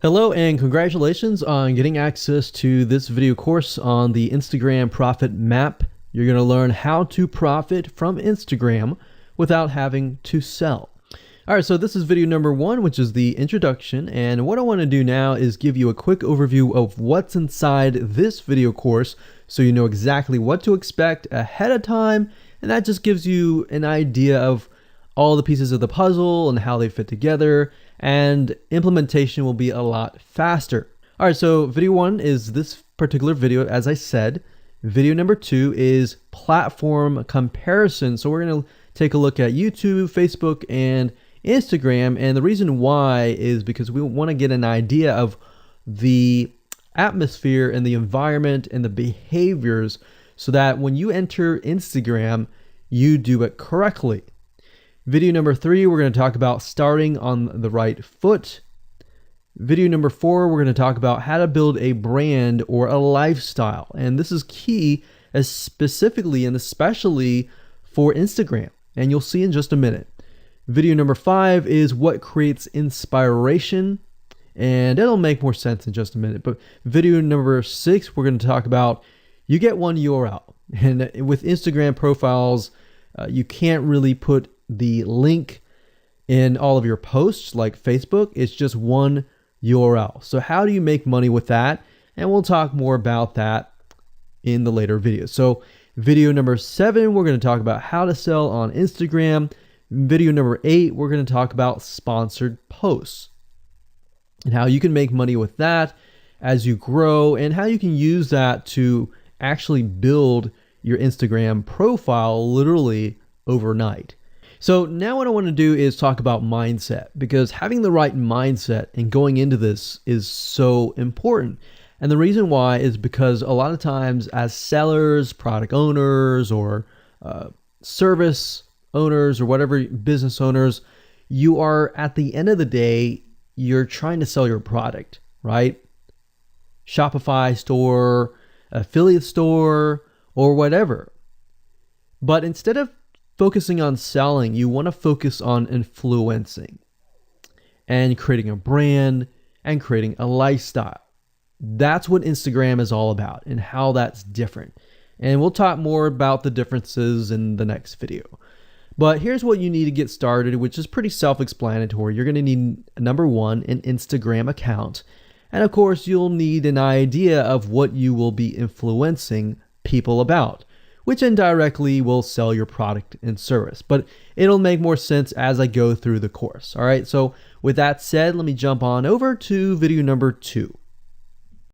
Hello and congratulations on getting access to this video course on the Instagram Profit Map. You're going to learn how to profit from Instagram without having to sell. All right, so this is video number 1, which is the introduction. And what I want to do now is give you a quick overview of what's inside this video course so you know exactly what to expect ahead of time. And that just gives you an idea of all the pieces of the puzzle and how they fit together, and implementation will be a lot faster. All right, so video 1 is this particular video, as I said. Video number 2 is platform comparison. So we're going to take a look at YouTube, Facebook, and Instagram. And the reason why is because we want to get an idea of the atmosphere and the environment and the behaviors so that when you enter Instagram, you do it correctly. Video number 3, we're going to talk about starting on the right foot. Video number 4, we're going to talk about how to build a brand or a lifestyle. And this is key, as specifically and especially for Instagram. And you'll see in just a minute. Video number 5 is what creates inspiration. And it'll make more sense in just a minute. But video number 6, we're going to talk about you get one URL. And with Instagram profiles, you can't really put the link in all of your posts like Facebook. It's just one URL. So how do you make money with that? And we'll talk more about that in the later videos. So video number 7, we're going to talk about how to sell on Instagram. Video number 8, we're going to talk about sponsored posts and how you can make money with that as you grow, and how you can use that to actually build your Instagram profile literally overnight. So now what I want to do is talk about mindset, because having the right mindset and going into this is so important. And the reason why is because a lot of times as sellers, product owners, or service owners, or whatever business owners, you are, at the end of the day, you're trying to sell your product, right? Shopify store, affiliate store, or whatever. But instead of focusing on selling, you want to focus on influencing and creating a brand and creating a lifestyle. That's what Instagram is all about and how that's different. And we'll talk more about the differences in the next video. But here's what you need to get started, which is pretty self-explanatory. You're going to need, number 1, an Instagram account. And of course, you'll need an idea of what you will be influencing people about, which indirectly will sell your product and service. But it'll make more sense as I go through the course. All right, so with that said, let me jump on over to video number 2.